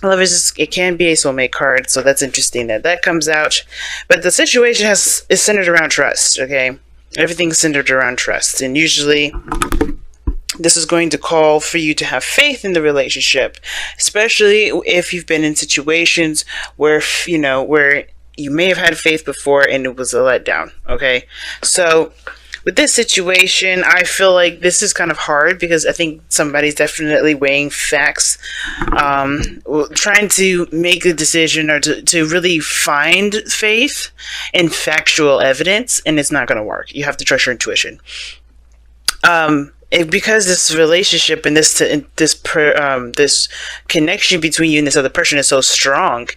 Lovers, it can be a soulmate card, so that's interesting that comes out. But the situation is centered around trust, okay? Everything's centered around trust. And usually this is going to call for you to have faith in the relationship, especially if you've been in situations where, where you may have had faith before and it was a letdown, okay? So with this situation, I feel like this is kind of hard because I think somebody's definitely weighing facts, trying to make a decision or to really find faith in factual evidence, and it's not going to work. You have to trust your intuition. Because this relationship and this connection between you and this other person is so strong,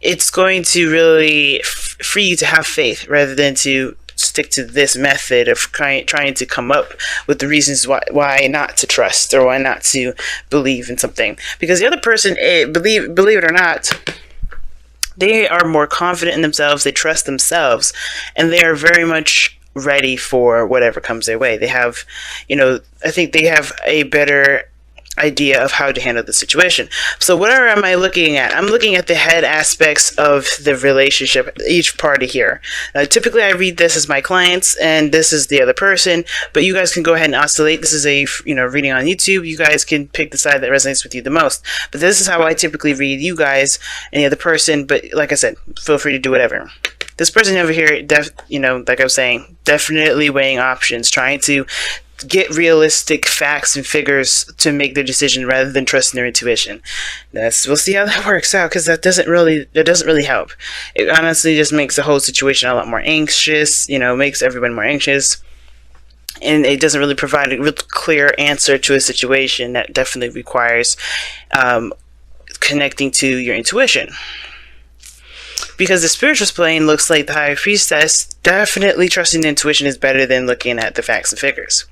it's going to really free you to have faith rather than to stick to this method of trying to come up with the reasons why not to trust or why not to believe in something. Because the other person, believe it or not, they are more confident in themselves, they trust themselves, and they are very much ready for whatever comes their way. They have, I think they have a better idea of how to handle the situation. So whatever am I looking at? I'm looking at the head aspects of the relationship, each party here. Typically I read this as my clients and this is the other person, but you guys can go ahead and oscillate. This is a reading on YouTube. You guys can pick the side that resonates with you the most. But this is how I typically read you guys and the other person, but like I said, feel free to do whatever. This person over here, like I was saying, definitely weighing options, trying to get realistic facts and figures to make their decision rather than trusting their intuition. We'll see how that works out, because that doesn't really help. It honestly just makes the whole situation a lot more anxious, makes everyone more anxious, and it doesn't really provide a real clear answer to a situation that definitely requires connecting to your intuition. Because the spiritual plane looks like the High Priestess, definitely trusting the intuition is better than looking at the facts and figures.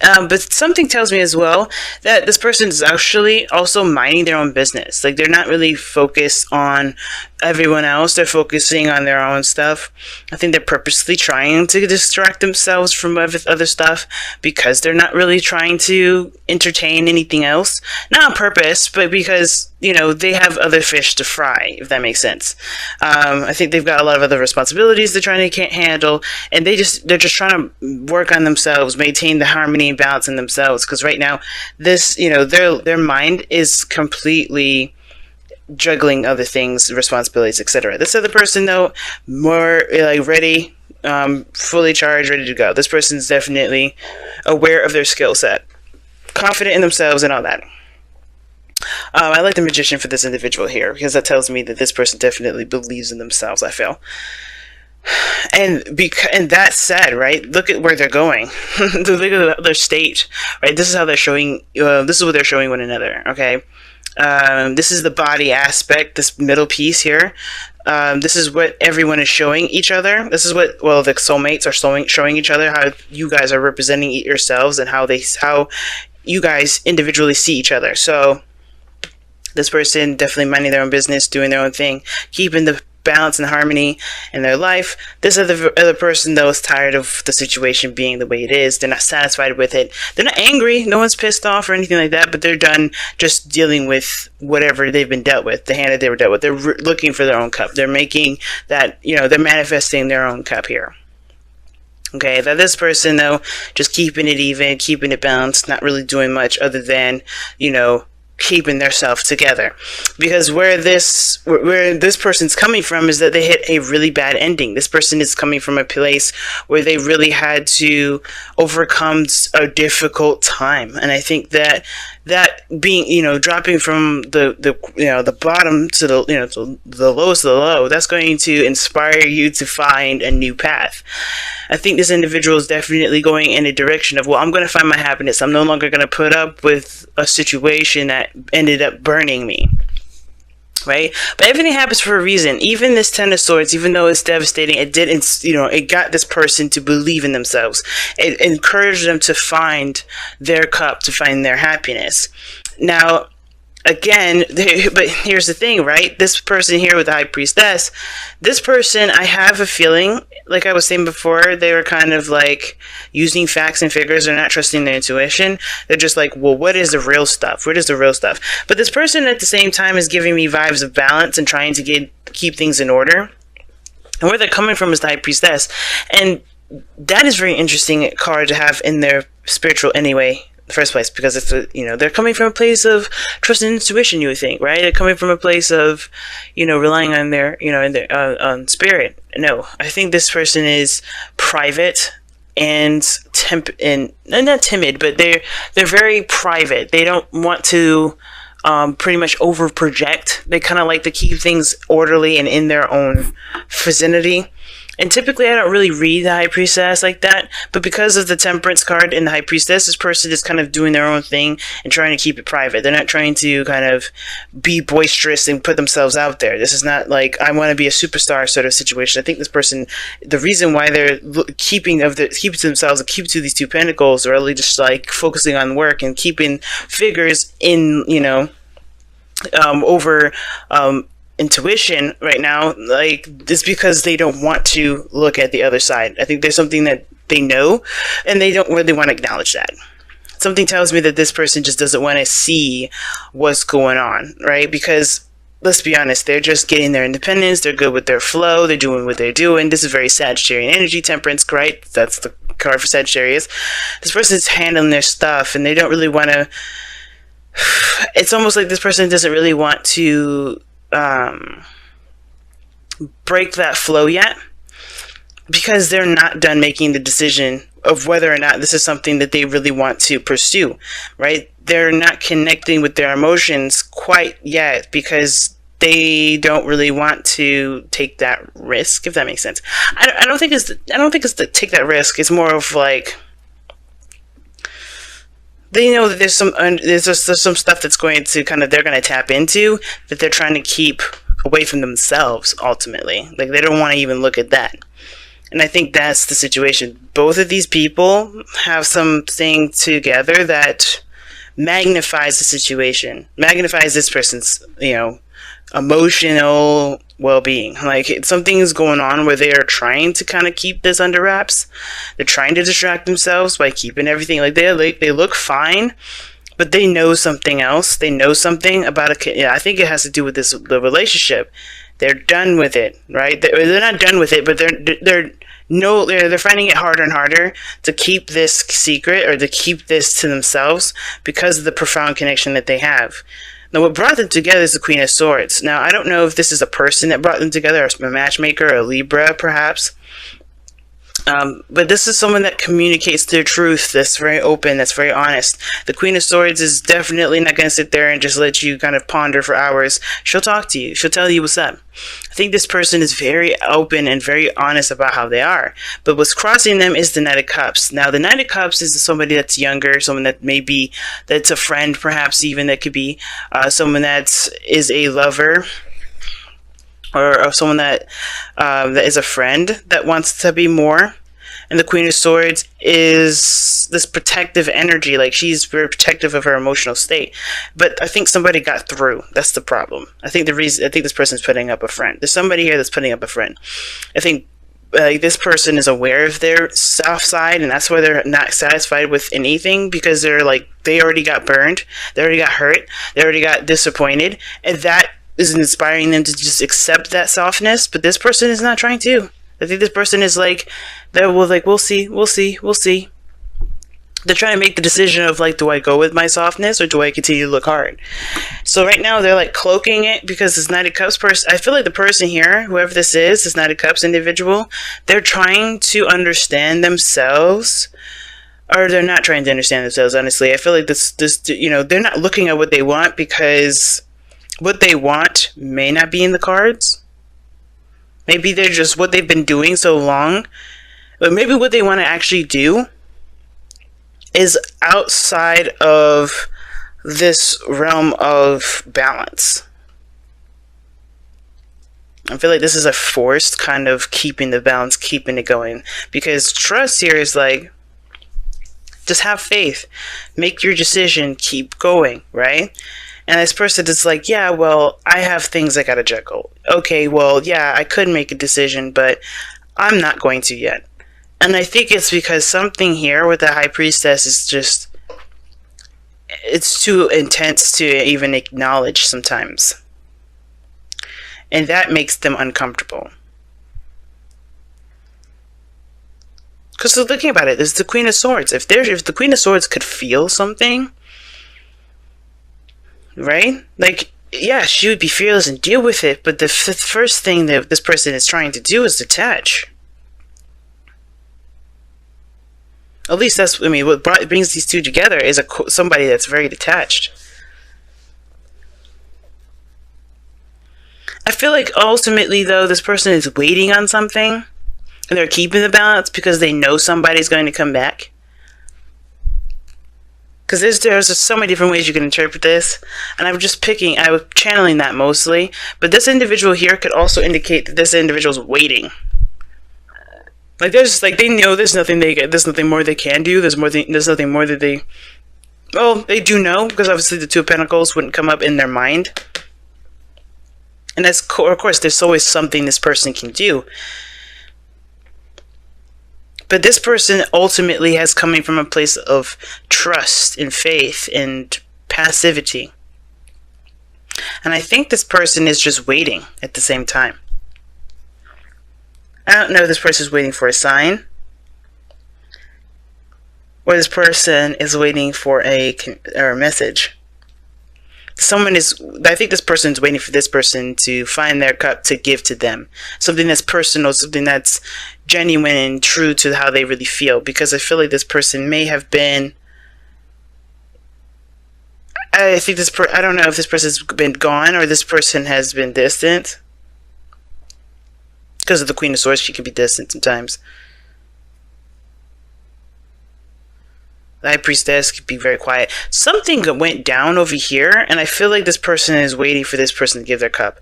But something tells me as well that this person is actually also minding their own business. Like, they're not really focused on everyone else. They're focusing on their own stuff. I think they're purposely trying to distract themselves from other stuff because they're not really trying to entertain anything else. Not on purpose, but because, they have other fish to fry, if that makes sense. I think they've got a lot of other responsibilities they're trying to handle, and they're just trying to work on themselves, maintain the harmony and balance in themselves. Because right now, this, their mind is completely juggling other things, responsibilities, etc. This other person, though, more like ready, fully charged, ready to go. This person's definitely aware of their skill set, confident in themselves, and all that. I like the Magician for this individual here, because that tells me that this person definitely believes in themselves, I feel. And that said, right, look at where they're going. Look at their state, right? This is how they're showing, this is what they're showing one another, okay? This is the body aspect, this middle piece here. This is what everyone is showing each other. This is what, the soulmates are showing each other, how you guys are representing yourselves and how you guys individually see each other. So this person definitely minding their own business, doing their own thing, keeping the balance and harmony in their life. This other person, though, is tired of the situation being the way it is. They're not satisfied with it. They're not angry. No one's pissed off or anything like that, but they're done just dealing with whatever they've been dealt with, the hand that they were dealt with. They're looking for their own cup. They're making that, they're manifesting their own cup here. Okay, that this person, though, just keeping it even, keeping it balanced, not really doing much other than, keeping their self together. Because where this person's coming from is that they hit a really bad ending. This person is coming from a place where they really had to overcome a difficult time, and I think that being, dropping from the bottom to the lowest of the low, that's going to inspire you to find a new path. I think this individual is definitely going in a direction of, I'm going to find my happiness. I'm no longer going to put up with a situation that ended up burning me. Right? But everything happens for a reason. Even this Ten of Swords, even though it's devastating, it got this person to believe in themselves. It encouraged them to find their cup, to find their happiness. Now, again, but here's the thing, right? This person here with the High Priestess, this person, I have a feeling, like I was saying before, they were kind of like using facts and figures. They're not trusting their intuition. They're just like, well, what is the real stuff? What is the real stuff? But this person at the same time is giving me vibes of balance and trying to keep things in order. And where they're coming from is the High Priestess. And that is very interesting card to have in their spiritual anyway, the first place, because it's they're coming from a place of trust and intuition, you would think, right? They're coming from a place of relying on their in their on spirit. No, I think this person is private and not timid, but they're very private. They don't want to pretty much over project. They kind of like to keep things orderly and in their own vicinity. And typically I don't really read the High Priestess like that, but because of the Temperance card in the High Priestess, this person is kind of doing their own thing and trying to keep it private. They're not trying to kind of be boisterous and put themselves out there. This is not like, I want to be a superstar sort of situation. I think this person, the reason why they're keeping to themselves and keep to these two pentacles, or really just like focusing on work and keeping figures in, over intuition right now, like, it's because they don't want to look at the other side. I think there's something that they know and they don't really want to acknowledge that. Something tells me that this person just doesn't want to see what's going on, right? Because let's be honest, they're just getting their independence, they're good with their flow, they're doing what they're doing. This is very Sagittarian energy, Temperance, right? That's the card for Sagittarius. This person's handling their stuff and they don't really want to, it's almost like this person doesn't really want to break that flow yet, because they're not done making the decision of whether or not this is something that they really want to pursue, right? They're not connecting with their emotions quite yet because they don't really want to take that risk, if that makes sense. I don't think it's to take that risk. It's more of like, they know that there's some stuff that's going to they're going to tap into that they're trying to keep away from themselves ultimately. Like, they don't want to even look at that. And I think that's the situation. Both of these people have something together that magnifies the situation, magnifies this person's, emotional well-being. Like, something is going on where they are trying to kind of keep this under wraps. They're trying to distract themselves by keeping everything like they look fine, but they know something else. They know something about I think it has to do with the relationship. They're done with it, right? They're not done with it, but they're finding it harder and harder to keep this secret or to keep this to themselves because of the profound connection that they have. Now, what brought them together is the Queen of Swords. Now, I don't know if this is a person that brought them together, or a matchmaker, or a Libra, perhaps. But this is someone that communicates their truth, that's very open, that's very honest. The Queen of Swords is definitely not going to sit there and just let you kind of ponder for hours. She'll talk to you. She'll tell you what's up. I think this person is very open and very honest about how they are. But what's crossing them is the Knight of Cups. Now, the Knight of Cups is somebody that's younger, someone that that's a friend, perhaps even, that could be someone that is a lover, or someone that is a friend that wants to be more. And the Queen of Swords is this protective energy, like, she's very protective of her emotional state. But I think somebody got through. That's the problem. I think this person's putting up a friend. There's somebody here that's putting up a friend. I think this person is aware of their soft side, and that's why they're not satisfied with anything, because they're like, they already got burned, they already got hurt, they already got disappointed, and that is inspiring them to just accept that softness. But this person is not trying to. I think this person is like, we'll see. They're trying to make the decision of, like, do I go with my softness or do I continue to look hard? So right now they're like cloaking it, because this Knight of Cups person, I feel like the person here, whoever this is, this Knight of Cups individual, they're trying to understand themselves, or they're not trying to understand themselves, honestly. I feel like this they're not looking at what they want, because what they want may not be in the cards. Maybe they're just what they've been doing so long. But maybe what they want to actually do is outside of this realm of balance. I feel like this is a forced kind of keeping the balance, keeping it going. Because trust here is like, just have faith. Make your decision, keep going, right? And this person is like, yeah, well, I have things I gotta juggle. Okay, well, yeah, I could make a decision, but I'm not going to yet. And I think it's because something here with the High Priestess is just, it's too intense to even acknowledge sometimes. And that makes them uncomfortable. Because looking about it, there's the Queen of Swords. If the Queen of Swords could feel something, right? Like, yeah, she would be fearless and deal with it, but the first thing that this person is trying to do is detach. At least that's, I mean, what brings these two together is somebody that's very detached. I feel like ultimately, though, this person is waiting on something, and they're keeping the balance because they know somebody's going to come back. Because there's just so many different ways you can interpret this, and I'm channeling that mostly. But this individual here could also indicate that this individual's waiting. Like they know there's nothing more they can do. There's nothing more that they do know, because obviously the Two of Pentacles wouldn't come up in their mind. And of course, there's always something this person can do. But this person ultimately has coming from a place of trust and faith and passivity. And I think this person is just waiting at the same time. I don't know if this person is waiting for a sign, or this person is waiting for a message. I think this person is waiting for this person to find their cup to give to them. Something that's personal, something that's genuine and true to how they really feel. Because I feel like this person may have been, I don't know if this person's been gone or this person has been distant. Because of the Queen of Swords, she can be distant sometimes. The High Priestess could be very quiet. Something went down over here, and I feel like this person is waiting for this person to give their cup.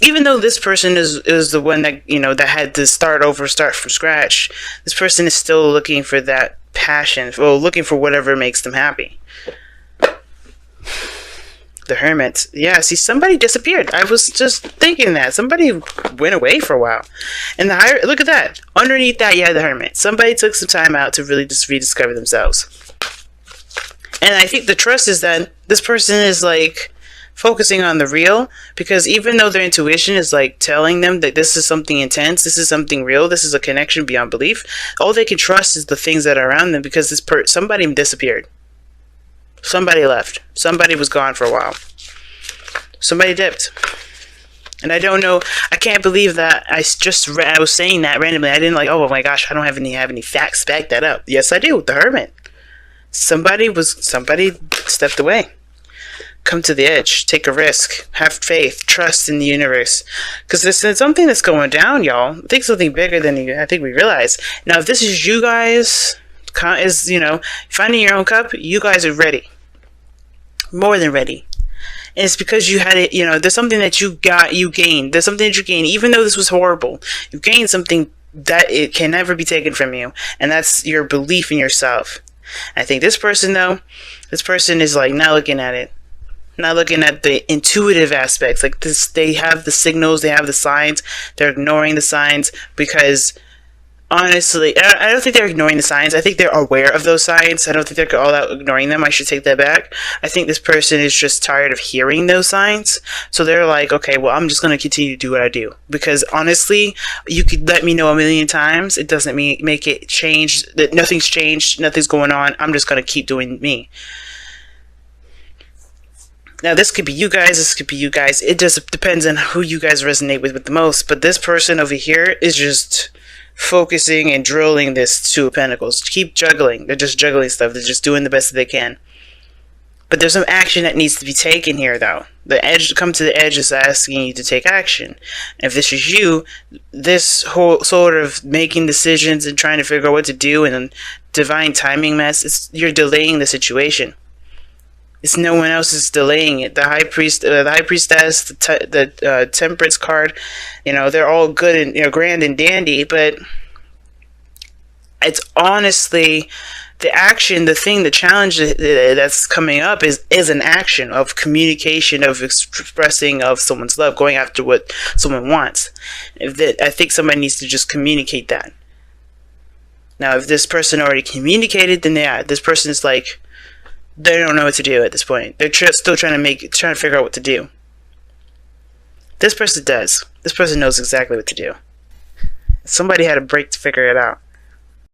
Even though this person is the one that, that had to start from scratch, this person is still looking for that passion, looking for whatever makes them happy. The Hermit. Yeah, see, somebody disappeared. I was just thinking that. Somebody went away for a while. And look at that. Underneath that, yeah, the Hermit. Somebody took some time out to really just rediscover themselves. And I think the trust is that this person is like focusing on the real, because even though their intuition is like telling them that this is something intense, this is something real, this is a connection beyond belief, all they can trust is the things that are around them, because somebody disappeared. Somebody left. Somebody was gone for a while. Somebody dipped. And I don't know, I can't believe that I was saying that randomly. I didn't oh my gosh, I don't have any facts to back that up. Yes, I do. The Hermit. Somebody stepped away. Come to the edge. Take a risk. Have faith. Trust in the universe. Because this is something that's going down, y'all. I think something bigger than I think we realize. Now, if this is you guys, finding your own cup, you guys are ready. More than ready. And it's because you had it, there's something that you gained. There's something that you gained. Even though this was horrible, you gained something that it can never be taken from you. And that's your belief in yourself. I think this person is like not looking at it. Not looking at the intuitive aspects. Like this, they have the signals, they have the signs. They're ignoring the signs because, honestly, I don't think they're ignoring the signs. I think they're aware of those signs. I don't think they're all out ignoring them. I should take that back. I think this person is just tired of hearing those signs. So they're like, okay, well, I'm just going to continue to do what I do. Because honestly, you could let me know a million times. It doesn't make it change. That nothing's changed. Nothing's going on. I'm just going to keep doing me. Now, this could be you guys. This could be you guys. It just depends on who you guys resonate with the most. But this person over here is just focusing and drilling this Two of Pentacles. Keep juggling. They're just juggling stuff. They're just doing the best that they can. But there's some action that needs to be taken here, though. Come to the edge is asking you to take action. And if this is you, this whole sort of making decisions and trying to figure out what to do and divine timing mess, you're delaying the situation. It's no one else is delaying it. The High Priestess, the Temperance card, they're all good and grand and dandy, but it's honestly the action, the thing, the challenge that's coming up is an action of communication, of expressing of someone's love, going after what someone wants. I think somebody needs to just communicate that. Now, if this person already communicated, then this person is like, they don't know what to do at this point. They're still trying to figure out what to do. This person does. This person knows exactly what to do. Somebody had a break to figure it out.